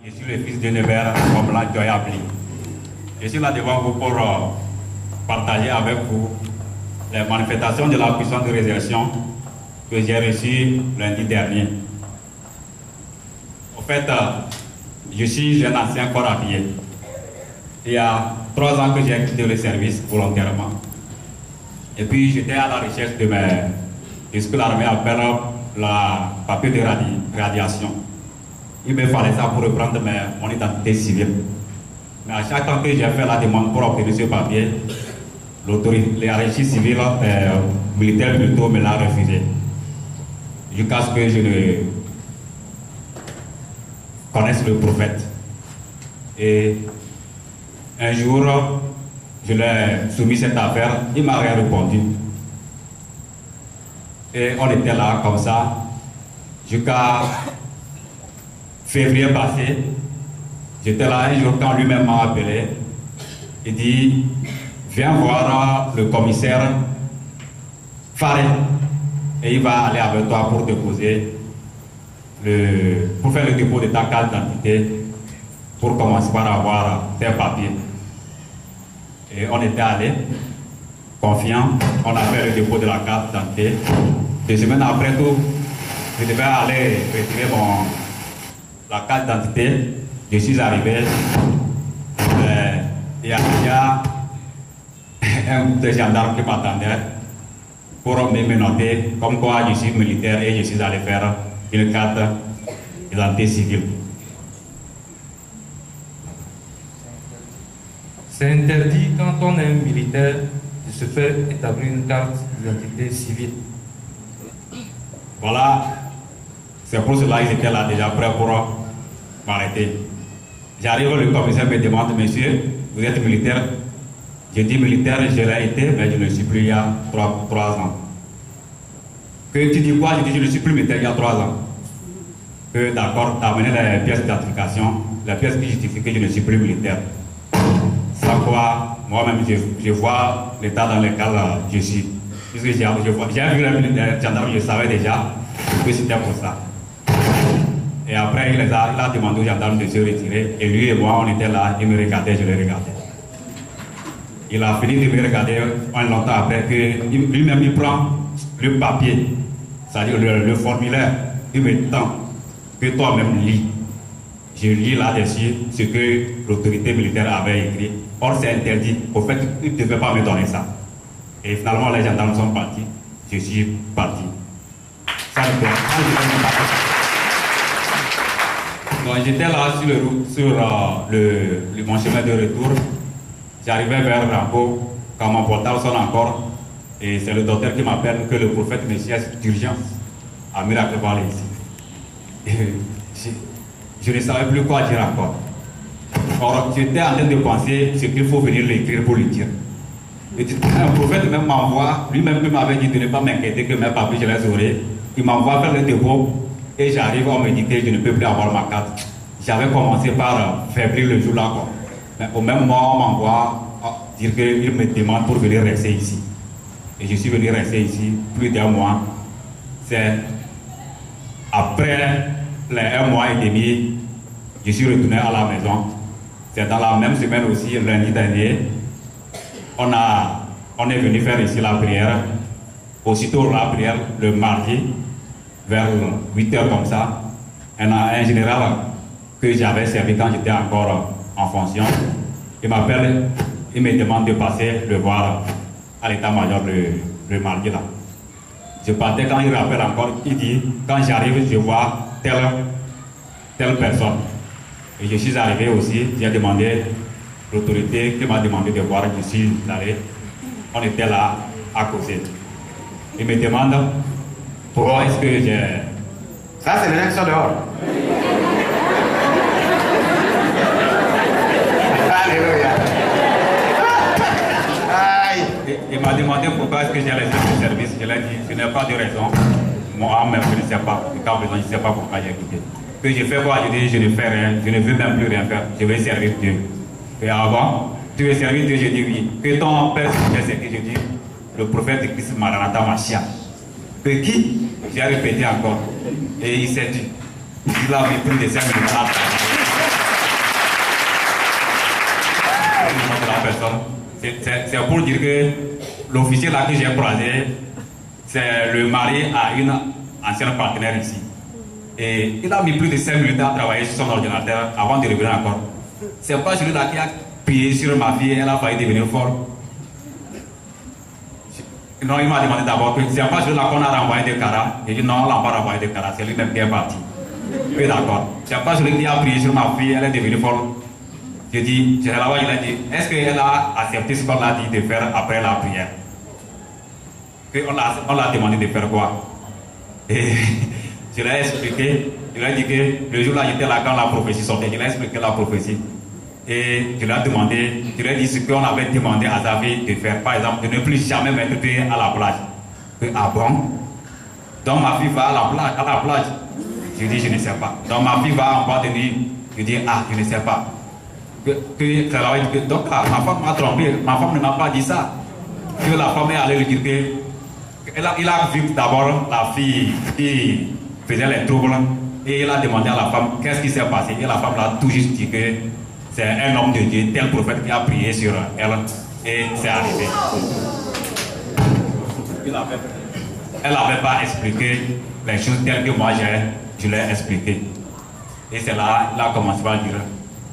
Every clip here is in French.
Je suis le fils de Nevers, comme l'a Joyabli. Je suis là devant vous pour partager avec vous les manifestations de la puissance de résurrection que j'ai reçues lundi dernier. En fait, je suis un ancien corps habillé. Il y a 3 ans que j'ai quitté le service volontairement. Et puis j'étais à la recherche de ce que l'armée appelle la papier de radiation. Il me fallait ça pour reprendre mon identité civile. Mais à chaque temps que j'ai fait la demande pour obtenir ce papier, la régie civile militaire plutôt me l'a refusé. Jusqu'à ce que je ne connaisse le prophète. Et un jour, je lui ai soumis cette affaire, il m'a rien répondu. Et on était là comme ça, jusqu'à février passé. J'étais là un jour quand lui-même m'a appelé. Il dit, viens voir le commissaire Faré. Et il va aller avec toi pour déposer, pour faire le dépôt de ta carte d'identité, pour commencer par avoir tes papiers. Et on était allé, confiant, on a fait le dépôt de la carte d'identité. 2 semaines après tout, je devais aller retirer la carte d'identité. Je suis arrivé, il y a déjà un groupe de gendarmes qui m'attendait pour me noter comme quoi je suis militaire et je suis allé faire une carte d'identité civile. C'est interdit quand on est un militaire de se faire établir une carte d'identité civile. Voilà, c'est pour cela qu'ils étaient là déjà prêts pour m'arrêter. J'arrive, le commissaire me demande, monsieur, vous êtes militaire? Je dis militaire, je l'ai été, mais je ne suis plus il y a 3 ans. Que tu dis quoi? Je dis je ne suis plus militaire il y a 3 ans. Que d'accord, tu as amené les pièces d'identification, les pièces qui justifient que je ne suis plus militaire. Sans quoi, moi-même, je vois l'état dans lequel je suis. Puisque j'ai vu le gendarme, je savais déjà que c'était pour ça. Et après, il a demandé aux gendarmes de se retirer. Et lui et moi, on était là, il me regardait, je le regardais. Il a fini de me regarder longtemps après que lui-même, il prend le papier, c'est-à-dire le formulaire, il me tend, que toi-même lis. Je lis là-dessus ce que l'autorité militaire avait écrit. Or, c'est interdit. Au fait, il ne devait pas me donner ça. Et finalement, les gendarmes sont partis. Je suis parti. Ça, donc, j'étais là sur mon chemin de retour. J'arrivais vers Rambo quand mon portable sonne encore. Et c'est le docteur qui m'appelle que le prophète Messias d'urgence a miracle parlé ici. Et je ne savais plus quoi dire encore. Or, j'étais en train de penser ce qu'il faut venir l'écrire pour le dire. Et un prophète même m'envoie, lui-même qui m'avait dit de ne pas m'inquiéter que mes papiers je les aurais. Il m'envoie faire le dépôt et j'arrive, on me dit que je ne peux plus avoir ma carte. J'avais commencé par février le jour là. Quoi. Mais au même moment, on m'envoie dire qu'il me demande pour venir rester ici. Et je suis venu rester ici plus d'1 mois. C'est après les 1 mois et demi, je suis retourné à la maison. C'est dans la même semaine aussi, lundi dernier, on est venu faire ici la prière. Aussitôt la prière, le mardi, vers 8 h comme ça, un général que j'avais servi quand j'étais encore en fonction, il m'appelle, il me demande de passer le voir à l'état-major le mardi là. Je partais quand il rappelle encore, il dit, quand j'arrive, je vois telle personne. Et je suis arrivé aussi, j'ai demandé l'autorité qui m'a demandé de voir, je suis allé, on était là à causer. Il me demande pourquoi est-ce que j'ai... Ça, c'est le next dehors. Alléluia. Il m'a demandé pourquoi est-ce que j'ai laissé le service. Je lui ai dit, je n'ai pas de raison. Moi-même, je ne sais pas. Quand besoin, je ne sais pas pourquoi j'ai quitté. Que je fais quoi? Je dis, je ne fais rien. Je ne veux même plus rien faire. Je vais servir Dieu. Et avant, tu veux servir Dieu? Je dis oui. Que ton père, c'est que je dis, le prophète Christ Maranatha Machia. Que qui? J'ai répété encore. Et il s'est dit, il a mis plus de 5 minutes. le nom de la personne. C'est pour dire que l'officier là que j'ai croisé, c'est le mari à une ancienne partenaire ici. Et il a mis plus de 5 minutes à travailler sur son ordinateur avant de revenir encore. C'est pas celui-là qui a prié sur ma fille, elle a failli devenir forte. Non, il m'a demandé d'abord que c'est pas celui-là qu'on a renvoyé de Cara. J'ai dit non, on l'a pas renvoyé de Cara, c'est lui-même qui est parti. Oui, d'accord. C'est pas celui qui a prié sur ma fille, elle est devenue folle. Je dis, je là-bas, il a dit, est-ce qu'elle a accepté ce qu'on a dit de faire après la prière? On l'a demandé de faire quoi? Et je lui ai expliqué, je lui ai dit que le jour-là, j'étais là quand la prophétie sortait, je lui ai expliqué la prophétie. Et je lui ai demandé, je lui ai dit ce qu'on avait demandé à sa fille de faire, par exemple, de ne plus jamais mettre pied à la plage. Ah bon? Donc ma fille va à la plage. Je dis, je ne sais pas. Donc ma fille va en boîte de nuit. Je dis, ah, je ne sais pas. Donc ma femme m'a trompé, ma femme ne m'a pas dit ça. Que la femme est allée lui dire que il a vu d'abord la fille qui faisait les troubles et il a demandé à la femme qu'est-ce qui s'est passé. Et la femme l'a tout juste dit que c'est un homme de Dieu, tel prophète qui a prié sur elle et c'est arrivé. Elle n'avait pas expliqué les choses telles que moi je l'ai expliqué. Et c'est là, il a commencé par dire,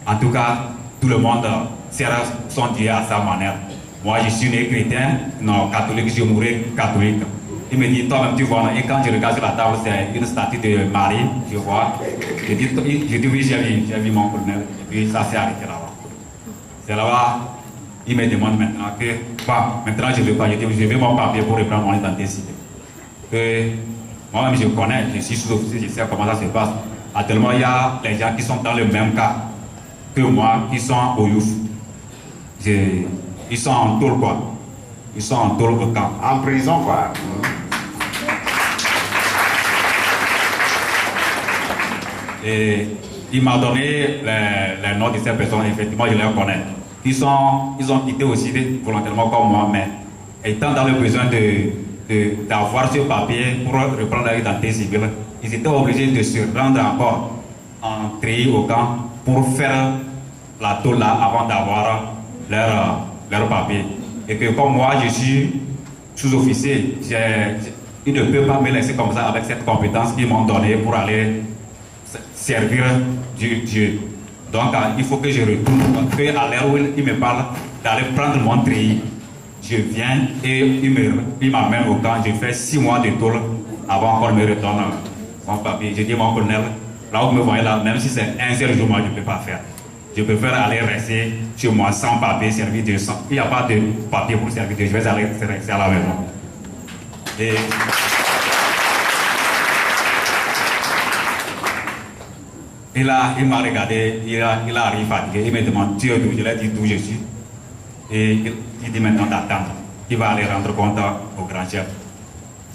en tout cas, tout le monde sert son Dieu à sa manière. Moi, je suis né chrétien, non catholique, je mourrai catholique. Il me dit, toi-même, tu vois, et quand je regarde sur la table, c'est une statue de Marie, je vois. Je dis oui, j'ai vu mon colonel. Et puis ça s'est arrêté là-bas. C'est là-bas, il me demande maintenant que, bah, maintenant je veux pas, je veux mon papier pour reprendre mon identité civile. Que moi-même, je connais, je suis sous-officier, je sais comment ça se passe. Actuellement, il y a les gens qui sont dans le même cas que moi, qui sont au Youf. Ils sont en tôle, quoi. Ils sont en tôle au camp. En prison, quoi. Et il m'a donné les noms de ces personnes, effectivement, je les connais. Ils ont quitté aussi volontairement comme moi, mais étant dans le besoin d'avoir ce papier pour reprendre leur identité civile, ils étaient obligés de se rendre encore en tri au camp pour faire la tôle là avant d'avoir leur papier. Et que comme moi, je suis sous-officier, ils ne peuvent pas me laisser comme ça avec cette compétence qu'ils m'ont donnée pour aller servir Dieu. Donc il faut que je retourne, qu'à l'heure où il me parle d'aller prendre mon treillis, je viens et il m'amène au camp, je fais 6 mois de tôle avant qu'on me retourne mon papier. Je dis mon colonel, là où vous me voyez là, même si c'est un seul jour, moi je ne peux pas faire. Je préfère aller rester chez moi sans papier, servir de sang. Il n'y a pas de papier pour servir de, je vais aller rester à la maison. Et là, il m'a regardé, il arrive fatigué, il me demande, tu es d'où? Je lui ai dit d'où je suis. Et il dit maintenant d'attendre. Il va aller rendre compte au grand chef.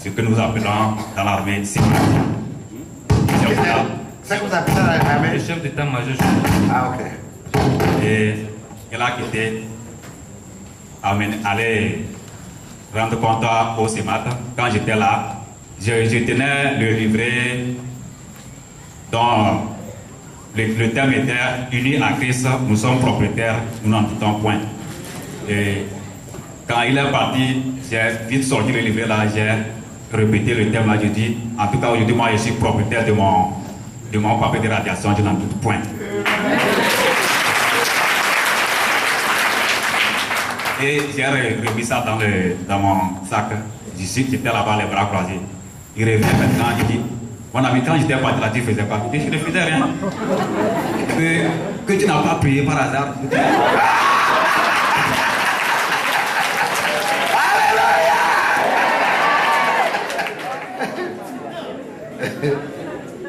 Ce que nous appelons dans l'armée, c'est C'est que vous appelez dans l'armée? Le chef d'état-major. Ah, ok. Et il a quitté, aller rendre compte au CEMAT. Quand j'étais là, je tenais le livret dont le thème était unis à Christ, nous sommes propriétaires, nous n'en quittons point. Et quand il est parti, j'ai vite sorti le livret là, j'ai répété le thème là, j'ai dit, en tout cas aujourd'hui, moi je suis propriétaire de mon papier de radiation, je n'en quitte point. Et j'ai remis ça dans mon sac. J'étais là-bas, les bras croisés. Il revient maintenant, il dit, mon ami, quand j'étais parti là, tu faisais quoi? Je dis, je ne faisais rien. Que tu n'as pas prié par hasard.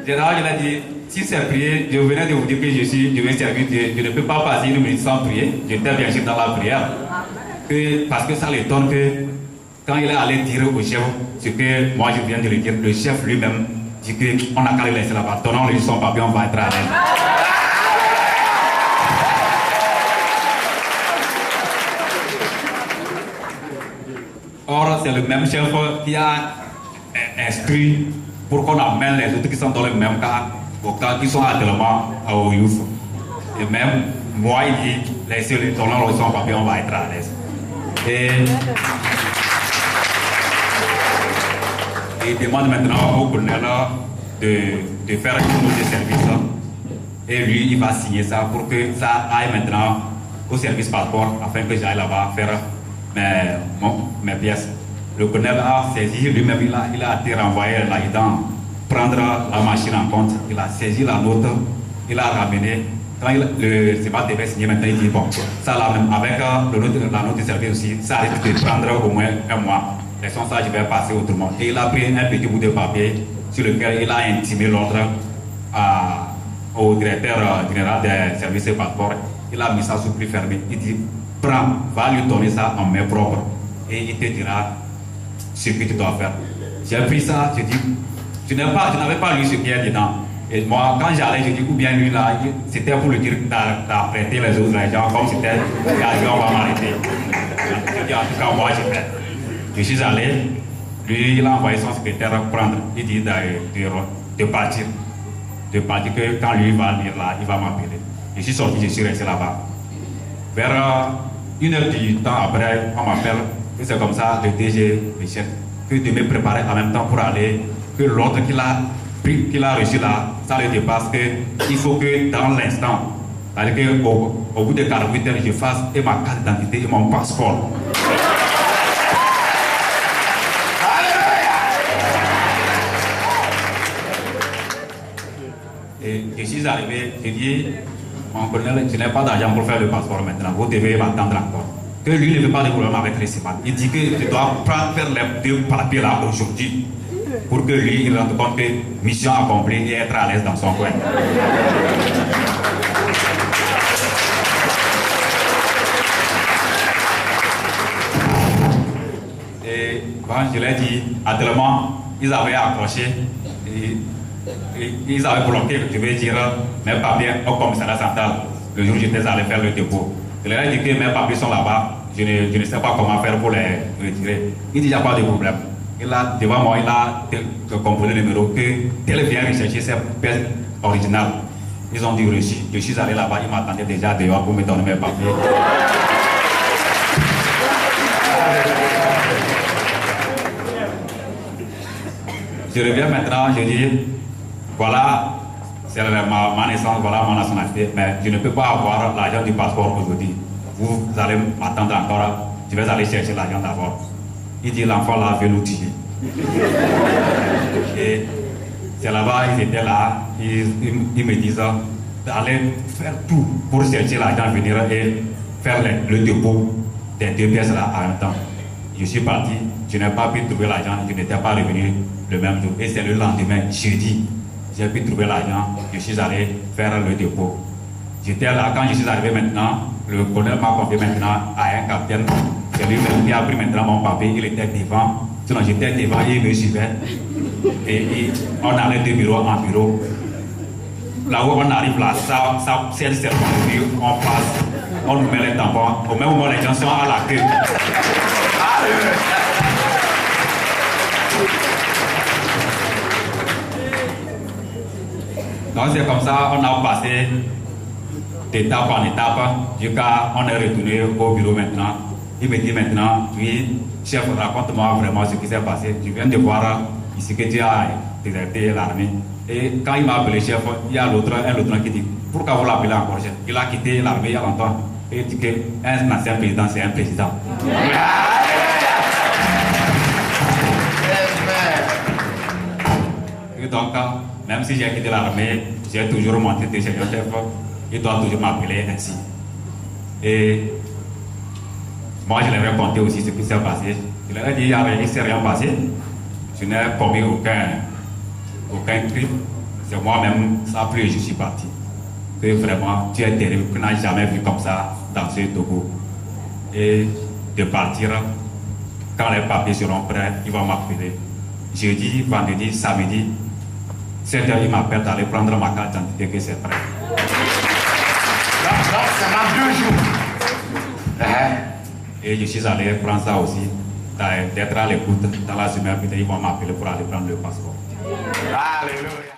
Gérard, il a dit, si c'est prier, je venais de vous dire que je vais servir Dieu. Je ne peux pas passer une minute sans prier. J'étais bien sûr dans la prière. Parce que ça l'étonne que quand il est allé dire au chef ce que moi je viens de lui dire, le chef lui-même dit qu'on n'a qu'à le laisser là-bas. Donnons-lui son papier, on va être à l'aise. Or, c'est le même chef qui a instruit pour qu'on amène les autres qui sont dans le même cas, au cas qui sont actuellement au Youf. Et même moi, il dit, laissez-le, donnons-le son papier, on va être à l'aise. Et il demande maintenant au colonel de faire une note de service. Et lui, il va signer ça pour que ça aille maintenant au service passeport afin que j'aille là-bas faire mes pièces. Le colonel a saisi lui-même, il a été renvoyé là-dedans, prendre la machine en compte. Il a saisi la note, il a ramené. Quand le CEPA devait signer maintenant, il dit bon, ça là même avec la note de service aussi, ça risque de prendre au moins un mois. Laissons ça, je vais passer autrement. Et il a pris un petit bout de papier sur lequel il a intimé l'ordre au directeur général des services de passeport. Il a mis ça sous pli fermé. Il dit prends, va lui donner ça en main propre et il te dira ce que tu dois faire. J'ai pris ça, je dis, je n'avais pas lu ce qu'il y a dedans. Et moi, quand j'allais, je dis, ou bien lui là, c'était pour lui dire d'apprêter les autres gens, comme c'était, on va m'arrêter. Je dis, en tout cas, moi, j'ai fait. Je suis allé, lui, il a envoyé son secrétaire prendre, il dit de partir. De partir, que quand lui va venir là, il va m'appeler. Je suis sorti, je suis resté là-bas. Vers 1 heure du temps après, on m'appelle, et c'est comme ça, le DG, le chef, que de me préparer en même temps pour aller, que l'ordre qu'il a reçu là, ça le dépasse, qu'il faut que dans l'instant, c'est-à-dire qu'au bout de 48 heures, je fasse et ma carte d'identité et mon passeport. Et je suis arrivé, j'ai dit, mon colonel, je n'ai pas d'argent pour faire le passeport maintenant, vous devez m'attendre encore. Que lui ne veut pas de problème avec les CEPA. Il dit que je dois faire les 2 papiers là aujourd'hui pour que lui il rende compte que mission accomplie et être à l'aise dans son coin. Et quand je l'ai dit, actuellement, ils avaient accroché et ils avaient bloqué, je veux dire, mes papiers au commissariat central le jour où j'étais allé faire le dépôt. Je leur ai dit que mes papiers sont là-bas, je ne sais pas comment faire pour les retirer. Il dit, il n'y a pas de problème. Il a, devant moi, il a composé le numéro que tel vient rechercher ses pièces originales. Ils ont dit reçu. Je suis allé là-bas, ils m'attendaient déjà dehors pour me donner mes papiers. Je reviens maintenant, je dis, voilà, c'est ma naissance, voilà ma nationalité, mais je ne peux pas avoir l'argent du passeport aujourd'hui. Vous allez m'attendre encore, je vais aller chercher l'argent d'abord. Il dit, l'enfant là veut nous tuer. Et c'est là-bas, ils étaient là, ils me disent d'aller faire tout pour chercher l'argent, venir et faire le dépôt des 2 pièces là en même temps. Je suis parti, je n'ai pas pu trouver l'argent, je n'étais pas revenu le même jour. Et c'est le lendemain, jeudi, j'ai pu trouver l'argent, je suis allé faire le dépôt. J'étais là, quand je suis arrivé maintenant, le colonel m'a confié maintenant à un capitaine. C'est lui-même qui a pris maintenant mon papier, il était devant. Sinon j'étais devant et il me suivait. Et on allait de bureau en bureau. Là où on arrive là, c'est un cercle, on passe, on nous met les tampons. Au même moment, les gens sont à la queue. Donc c'est comme ça, on a passé d'étape en étape jusqu'à on est retourné au bureau maintenant. Il me dit maintenant, oui, chef, raconte-moi vraiment ce qui s'est passé. Je viens de voir ici que tu as déserté l'armée. Et quand il m'a appelé chef, il y a un autre qui dit, pourquoi vous l'appelez encore chef? Il a quitté l'armée il y a longtemps. Et il dit qu'un ancien président, c'est un président. Et donc, même si j'ai quitté l'armée, j'ai toujours montré chez le chef, il doit toujours m'appeler ainsi. Et moi, je leur ai raconté aussi ce qui s'est passé. Je leur ai dit, il ne s'est rien passé. Je n'ai commis aucun crime. C'est moi-même, ça a plu et je suis parti. Que vraiment, tu es terrible, que je n'ai jamais vu comme ça dans ce Togo. Et de partir, quand les papiers seront prêts, ils vont m'appeler. Jeudi, vendredi, samedi, 7 heures, ils m'appellent d'aller prendre ma carte d'identité que c'est prêt. Donc, ça m'a 2 jours. Et je suis allé prendre ça aussi, d'être à l'écoute dans la semaine, peut-être ils vont m'appeler pour aller prendre le passeport. Alléluia.